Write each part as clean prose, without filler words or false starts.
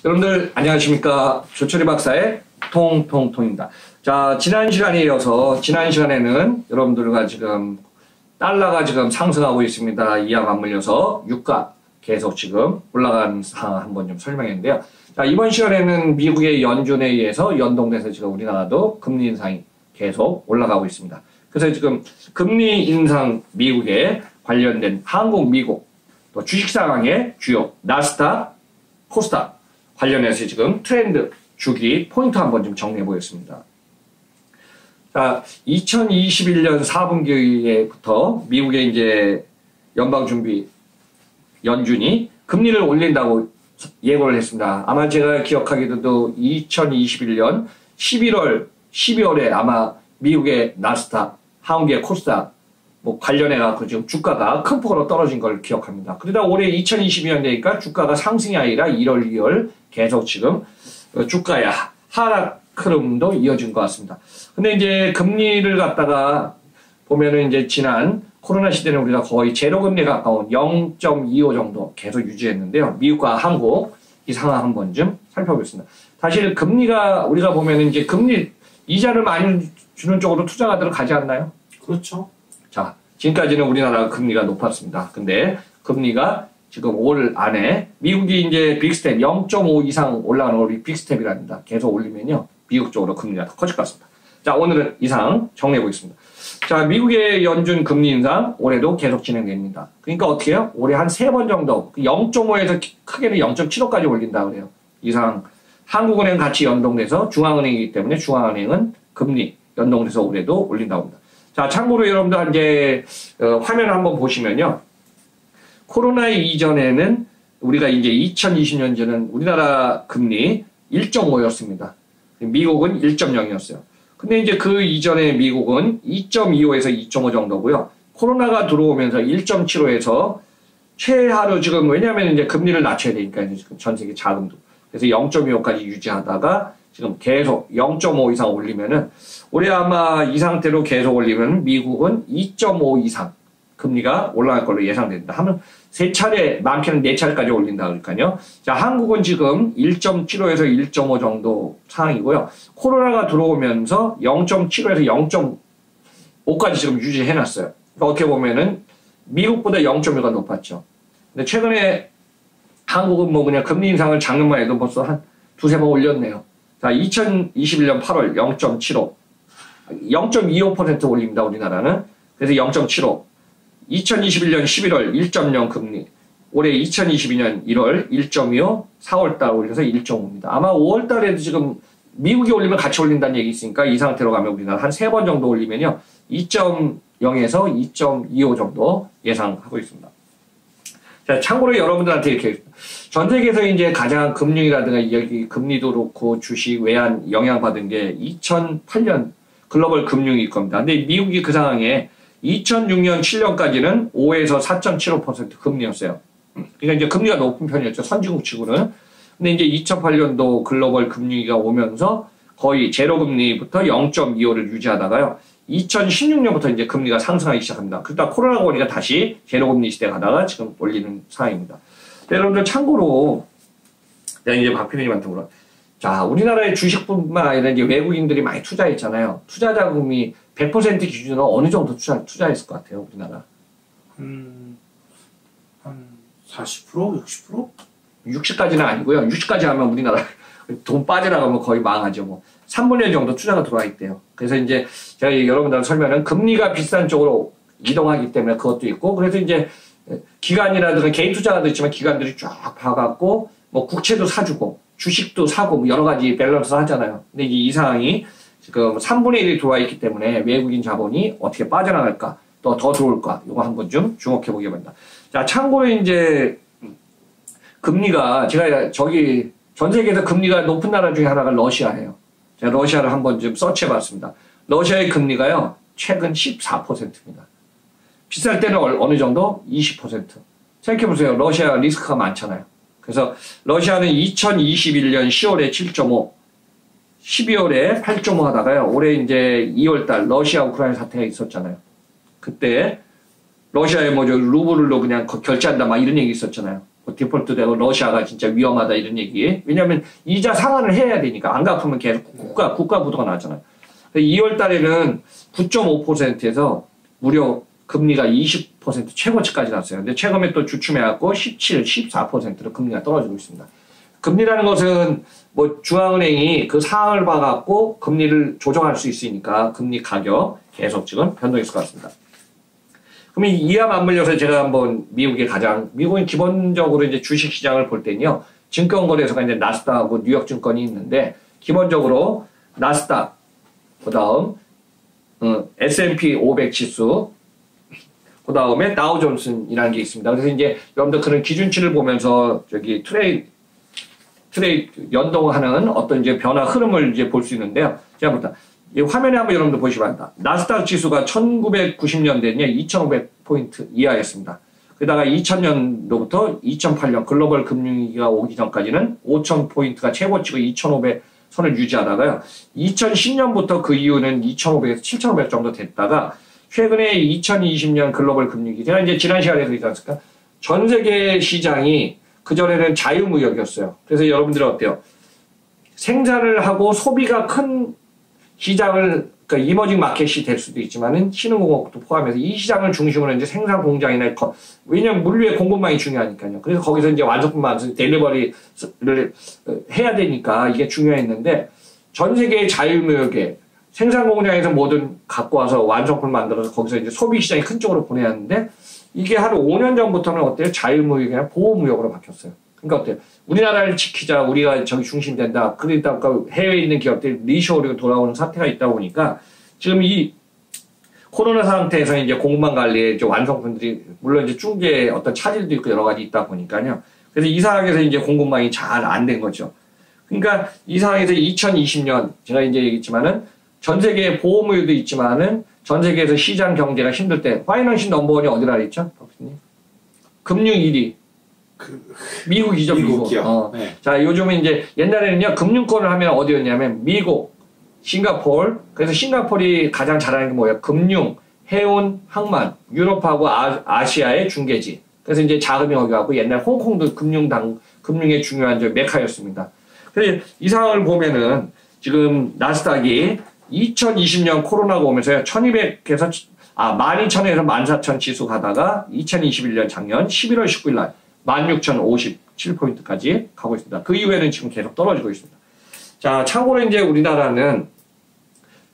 여러분들 안녕하십니까. 조철희 박사의 통통통입니다. 자, 지난 시간에 이어서 지난 시간에는 여러분들과 지금 달러가 지금 상승하고 있습니다. 이하 맞물려서 유가 계속 지금 올라간 상황 한번 좀 설명했는데요. 자, 이번 시간에는 미국의 연준에 의해서 연동돼서 지금 우리나라도 금리 인상이 계속 올라가고 있습니다. 그래서 지금 금리 인상 미국에 관련된 한국, 미국 또 주식 상황의 주요 나스닥, 코스닥 관련해서 지금 트렌드 주기 포인트 한번 좀 정리해 보겠습니다. 자, 2021년 4분기에부터 미국의 이제 연방준비 연준이 금리를 올린다고 예고를 했습니다. 아마 제가 기억하기로도 2021년 11월, 12월에 아마 미국의 나스닥, 한국의 코스닥 뭐 관련해갖고 지금 주가가 큰 폭으로 떨어진 걸 기억합니다. 그러다 올해 2022년 되니까 주가가 상승이 아니라 1월, 2월 계속 지금 주가의 하락 흐름도 이어진 것 같습니다. 근데 이제 금리를 갖다가 보면은 이제 지난 코로나 시대는 우리가 거의 제로금리에 가까운 0.25 정도 계속 유지했는데요. 미국과 한국 이 상황 한번 좀 살펴보겠습니다. 사실 금리가 우리가 보면은 이제 금리 이자를 많이 주는 쪽으로 투자가 들어가지 않나요? 그렇죠. 자, 지금까지는 우리나라가 금리가 높았습니다. 근데 금리가 지금 올 안에 미국이 이제 빅스텝 0.5 이상 올라가는 걸 빅스텝이랍니다. 계속 올리면요. 미국 쪽으로 금리가 더 커질 것 같습니다. 자, 오늘은 이상 정리해 보겠습니다. 자, 미국의 연준 금리 인상 올해도 계속 진행됩니다. 그러니까 어떻게 해요? 올해 한 3번 정도 0.5에서 크게는 0.75까지 올린다 그래요. 이상 한국은행 같이 연동돼서 중앙은행이기 때문에 중앙은행은 금리 연동돼서 올해도 올린다고 합니다. 자, 참고로 여러분들 이제 화면을 한번 보시면요. 코로나 이전에는 우리가 이제 2020년제는 우리나라 금리 1.5였습니다. 미국은 1.0이었어요. 근데 이제 그 이전에 미국은 2.25에서 2.5 정도고요. 코로나가 들어오면서 1.75에서 최하로 지금 왜냐하면 이제 금리를 낮춰야 되니까 이제 지금 전 세계 자금도 그래서 0.25까지 유지하다가 지금 계속 0.5 이상 올리면은 올해 아마 이 상태로 계속 올리면 미국은 2.5 이상 금리가 올라갈 걸로 예상된다. 하면 3차례, 많게는 4차례까지 올린다 그러니까요. 자, 한국은 지금 1.75에서 1.5 정도 상황이고요. 코로나가 들어오면서 0.75에서 0.5까지 지금 유지해놨어요. 그러니까 어떻게 보면은 미국보다 0.1가 높았죠. 근데 최근에 한국은 뭐 그냥 금리 인상을 작년만 해도 벌써 한 두세 번 올렸네요. 자, 2021년 8월 0.75, 0.25% 올립니다, 우리나라는. 그래서 0.75. 2021년 11월 1.0 금리, 올해 2022년 1월 1.25, 4월달 올려서 1.5입니다. 아마 5월달에도 지금 미국이 올리면 같이 올린다는 얘기 있으니까 이 상태로 가면 우리나라 한 3번 정도 올리면요. 2.0에서 2.25 정도 예상하고 있습니다. 자, 참고로 여러분들한테 이렇게 전 세계에서 이제 가장 금융이라든가 여기 금리도 그렇고 주식 외환 영향받은 게 2008년 글로벌 금융일 겁니다. 근데 미국이 그 상황에 2006년, 7년까지는 5에서 4.75% 금리였어요. 그러니까 이제 금리가 높은 편이었죠. 선진국 치고는. 근데 이제 2008년도 글로벌 금융위기가 오면서 거의 제로 금리부터 0.25를 유지하다가요. 2016년부터 이제 금리가 상승하기 시작합니다. 그러다 코로나가 오니까 다시 제로 금리 시대 가다가 지금 올리는 상황입니다. 여러분들 참고로 내가 이제 박 PD님한테 물어. 자, 우리나라의 주식뿐만 아니라 이제 외국인들이 많이 투자했잖아요. 투자 자금이 100% 기준으로 어느 정도 투자했을 것 같아요, 우리나라? 한 40%? 60%? 60까지는 아니고요. 60까지 하면 우리나라 돈 빠져나가면 거의 망하죠. 뭐 3분의 1 정도 투자가 들어와 있대요. 그래서 이제 제가 여러분들한테 설명은 금리가 비싼 쪽으로 이동하기 때문에 그것도 있고, 그래서 이제 기관이라든가 개인 투자가도 있지만 기관들이 쫙 봐갖고 뭐 국채도 사주고 주식도 사고 뭐 여러 가지 밸런스 하잖아요. 근데 이 상황이 지금 3분의 1이 들어와 있기 때문에 외국인 자본이 어떻게 빠져나갈까, 또 더 들어올까, 이거 한번 좀 주목해 보기 바랍니다. 자, 참고로 이제 금리가 제가 저기 전 세계에서 금리가 높은 나라 중에 하나가 러시아예요. 제가 러시아를 한번 좀 서치해 봤습니다. 러시아의 금리가요, 최근 14%입니다. 비쌀 때는 어느 정도? 20%. 생각해 보세요. 러시아 리스크가 많잖아요. 그래서 러시아는 2021년 10월에 7.5, 12월에 8.5 하다가요. 올해 이제 2월달 러시아 우크라이나 사태가 있었잖아요. 그때 러시아에 뭐 루블로 그냥 결제한다 막 이런 얘기 있었잖아요. 디폴트되고 러시아가 진짜 위험하다 이런 얘기. 왜냐하면 이자 상환을 해야 되니까 안 갚으면 계속 국가 부도가 나잖아요. 2월 달에는 9.5%에서 무려 금리가 20% 최고치까지 났어요. 근데 최근에 또 주춤해갖고 17, 14%로 금리가 떨어지고 있습니다. 금리라는 것은 뭐 중앙은행이 그 상황을 봐갖고 금리를 조정할 수 있으니까 금리 가격 계속 지금 변동했을 것 같습니다. 그럼 이와 맞물려서 제가 한번 미국은 기본적으로 이제 주식 시장을 볼 때는요, 증권거래소가 이제 나스닥하고 뉴욕 증권이 있는데, 기본적으로 나스닥, 그 다음, S&P 500 지수, 그 다음에 다우존슨이라는 게 있습니다. 그래서 이제 여러분들 그런 기준치를 보면서 저기 트레이드 연동하는 어떤 이제 변화 흐름을 이제 볼 수 있는데요. 제가 볼다. 이 화면에 한번 여러분들 보시면 합니다. 나스닥 지수가 1990년대에 2,500포인트 이하였습니다. 그러다가 2000년도부터 2008년 글로벌 금융위기가 오기 전까지는 5,000포인트가 최고치고 2,500 선을 유지하다가요. 2010년부터 그 이후는 2,500에서 7,500 정도 됐다가 최근에 2020년 글로벌 금융위기, 제가 이제 지난 시간에 그러지 않습니까? 전 세계 시장이 그전에는 자유무역이었어요. 그래서 여러분들은 어때요? 생산을 하고 소비가 큰 시장을, 그러니까 이머징 마켓이 될 수도 있지만은 신흥공업도 포함해서 이 시장을 중심으로 이제 생산 공장이나, 왜냐면 물류의 공급망이 중요하니까요. 그래서 거기서 이제 완성품 만들어서 델리버리를 해야 되니까 이게 중요했는데, 전 세계의 자유무역에 생산 공장에서 뭐든 갖고 와서 완성품을 만들어서 거기서 이제 소비 시장이 큰 쪽으로 보내야 하는데, 이게 한 5년 전부터는 어때요? 자유무역이 아니라 보호무역으로 바뀌었어요. 그러니까 어때요? 우리나라를 지키자, 우리가 저기 중심이 된다. 그러다 보니까 해외에 있는 기업들이 리쇼어링 돌아오는 사태가 있다 보니까 지금 이 코로나 상태에서 이제 공급망 관리에 이제 완성품들이 물론 이제 중개 어떤 차질도 있고 여러 가지 있다 보니까요. 그래서 이 상황에서 이제 공급망이 잘 안 된 거죠. 그러니까 이 상황에서 2020년 제가 이제 얘기했지만은 전 세계에 보호무역도 있지만은 전 세계에서 시장 경제가 힘들 때 파이낸셜 넘버원이 어디라 그랬죠? 금융 1위. 미국이죠, 미국. 네. 자, 요즘은 이제 옛날에는요, 금융권을 하면 어디였냐면 미국, 싱가포르. 그래서 싱가포르이 가장 잘하는 게 뭐예요? 금융, 해운, 항만, 유럽하고 아시아의 중개지. 그래서 이제 자금이 거기 가고 옛날 홍콩도 금융의 중요한 메카였습니다. 그래서 이 상황을 보면은 지금 나스닥이 2020년 코로나가 오면서요, 1200에서 12,000에서 14,000 지수 가다가 2021년 작년 11월 19일 날 16,057포인트까지 가고 있습니다. 그 이후에는 지금 계속 떨어지고 있습니다. 자, 참고로 이제 우리나라는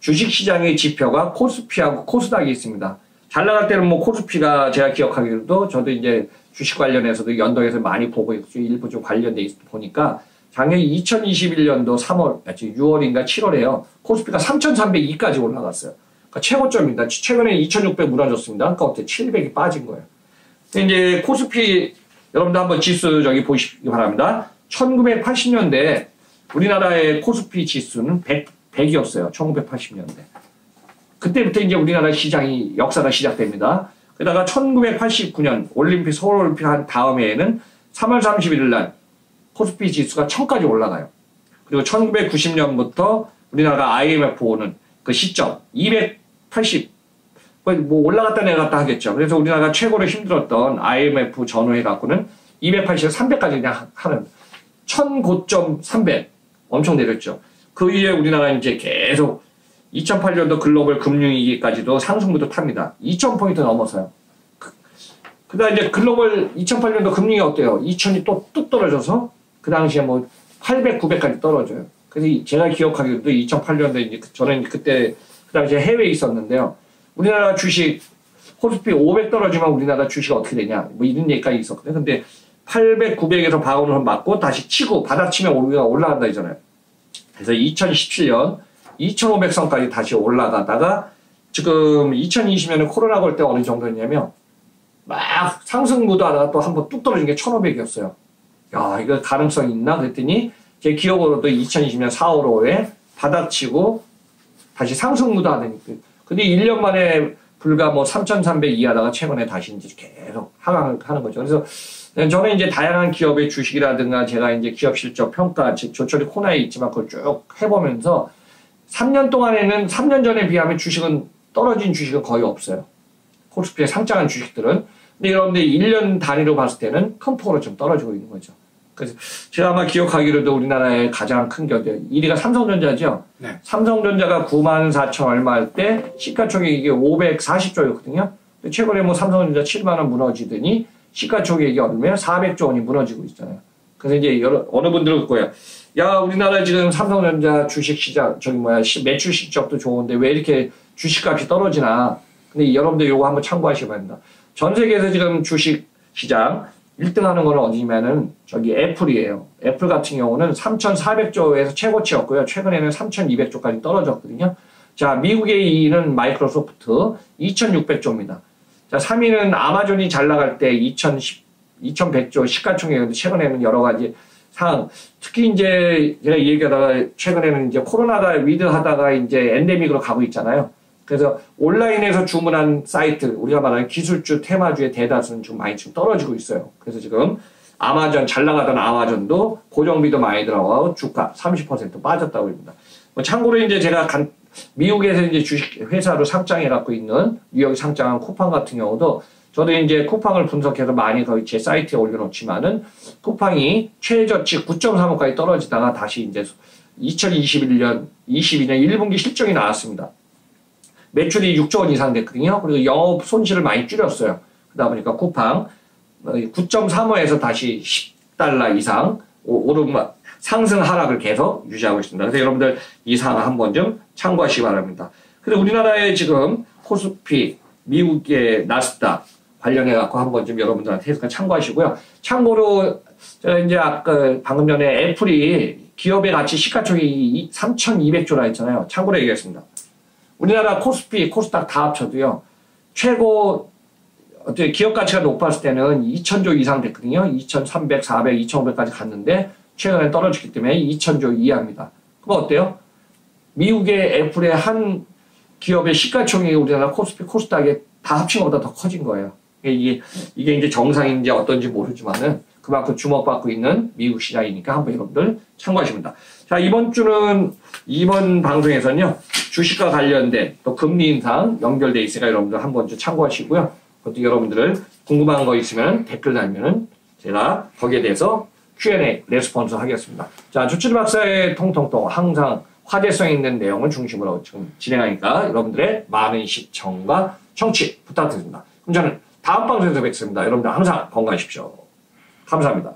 주식시장의 지표가 코스피하고 코스닥이 있습니다. 잘 나갈 때는 뭐 코스피가 제가 기억하기로도 저도 이제 주식 관련해서도 연동해서 많이 보고 있고 일부 좀 관련돼 보니까 작년 2021년도 6월인가 7월에요. 코스피가 3,302까지 올라갔어요. 그러니까 최고점입니다. 최근에 2,600 무너졌습니다. 그러니까 어때? 700이 빠진 거예요. 이제 코스피 여러분들 한번 지수 저기 보시기 바랍니다. 1980년대 우리나라의 코스피 지수는 100이었어요. 1980년대. 그때부터 이제 우리나라 시장이 역사가 시작됩니다. 그러다가 1989년 서울올림픽 한 다음 해에는 3월 31일 날 코스피 지수가 1000까지 올라가요. 그리고 1990년부터 우리나라가 IMF 오는 그 시점 280 뭐 올라갔다 내려갔다 하겠죠. 그래서 우리나라가 최고로 힘들었던 IMF 전후에 갖고는 280에서 300까지 그냥 하는 1000고점 300 엄청 내렸죠. 그 이후에 우리나라 이제 계속 2008년도 글로벌 금융위기까지도 상승부터 탑니다. 2000포인트 넘어서요. 그다음 이제 글로벌 2008년도 금융이 어때요? 2000이 또 뚝 떨어져서 그 당시에 뭐 800, 900까지 떨어져요. 그래서 제가 기억하기로도 2008년도에 이제 저는 그때 그 당시에 해외에 있었는데요. 우리나라 주식 코스피 500 떨어지면 우리나라 주식 어떻게 되냐 뭐 이런 얘기까지 있었거든요. 근데 800, 900에서 바운을 맞고 다시 치고 바닥치면 우리가 올라간다 했잖아요. 그래서 2017년 2500선까지 다시 올라가다가 지금 2020년에 코로나 걸 때 어느 정도였냐면 막 상승무도 하다가 또 한번 뚝 떨어진 게 1500이었어요. 야, 이거 가능성이 있나? 그랬더니 제 기억으로도 2020년 4월 5에 바닥치고 다시 상승무도 하더니 근데 1년 만에 불과 뭐 3,300 이하다가 최근에 다시 이제 계속 하강을 하는 거죠. 그래서 저는 이제 다양한 기업의 주식이라든가 제가 이제 기업 실적 평가, 즉 조철이 코너에 있지만 그걸 쭉 해보면서 3년 동안에는 3년 전에 비하면 떨어진 주식은 거의 없어요. 코스피에 상장한 주식들은. 근데 여러분들 1년 단위로 봤을 때는 큰 폭으로 좀 떨어지고 있는 거죠. 그래서 제가 아마 기억하기로도 우리나라의 가장 큰 기업들 1위가 삼성전자죠. 네. 삼성전자가 94,000 얼마 할 때 시가총액이 540조였거든요. 최근에 뭐 삼성전자 7만 원 무너지더니 시가총액이 얼마면 400조 원이 무너지고 있잖아요. 그래서 이제 어느 분들은 그거예요. 야, 우리나라 지금 삼성전자 주식시장, 매출 실적도 좋은데 왜 이렇게 주식값이 떨어지나. 근데 여러분들 요거 한번 참고하시기 바랍니다. 전 세계에서 지금 주식시장 1등 하는 거는 어디냐면은 저기 애플이에요. 애플 같은 경우는 3,400조에서 최고치였고요. 최근에는 3,200조까지 떨어졌거든요. 자, 미국의 2위는 마이크로소프트 2,600조입니다. 자, 3위는 아마존이 잘 나갈 때 2,100조 시가총액인데 최근에는 여러 가지 상황, 특히 이제 제가 얘기하다가 최근에는 이제 코로나가 위드하다가 이제 엔데믹으로 가고 있잖아요. 그래서 온라인에서 주문한 사이트, 우리가 말하는 기술주, 테마주의 대다수는 좀 많이 좀 떨어지고 있어요. 그래서 지금 아마존, 잘 나가던 아마존도 고정비도 많이 들어가고 주가 30% 빠졌다고 합니다. 뭐 참고로 이제 제가 미국에서 이제 주식 회사로 상장해 갖고 있는 뉴욕 상장한 쿠팡 같은 경우도 저도 이제 쿠팡을 분석해서 많이 거의 제 사이트에 올려놓지만은 쿠팡이 최저치 9.35까지 떨어지다가 다시 이제 2022년 1분기 실적이 나왔습니다. 매출이 6조 원 이상 됐거든요. 그리고 영업 손실을 많이 줄였어요. 그러다 보니까 쿠팡 9.35에서 다시 $10 이상 상승 하락을 계속 유지하고 있습니다. 그래서 여러분들 이 사항 한번 좀 참고하시기 바랍니다. 그리고 우리나라의 지금 코스피, 미국의 나스닥 관련해 갖고 한번 좀 여러분들한테 해석 참고하시고요. 참고로 제가 이제 아까 방금 전에 애플이 기업의 가치 시가총액이 3,200조라 했잖아요. 참고로 얘기했습니다. 우리나라 코스피, 코스닥 다 합쳐도요. 최고 어떻게 기업 가치가 높았을 때는 2,000조 이상 됐거든요. 2,300, 400, 2,500까지 갔는데 최근에 떨어졌기 때문에 2,000조 이하입니다. 그럼 어때요? 미국의 애플의 한 기업의 시가총액이 우리나라 코스피, 코스닥에 다 합친 것보다 더 커진 거예요. 이게 이제 정상인지 어떤지 모르지만은 그만큼 주목받고 있는 미국 시장이니까 한번 여러분들 참고하십니다. 자, 이번 방송에서는요, 주식과 관련된 또 금리 인상 연결돼 있으니까 여러분들 한번 좀 참고하시고요. 그것도 여러분들 궁금한 거 있으면 댓글 달면은 제가 거기에 대해서 Q&A 레스폰스 하겠습니다. 자, 조철 박사의 통통통 항상 화제성 있는 내용을 중심으로 지금 진행하니까 여러분들의 많은 시청과 청취 부탁드립니다. 그럼 저는 다음 방송에서 뵙겠습니다. 여러분들 항상 건강하십시오. 감사합니다.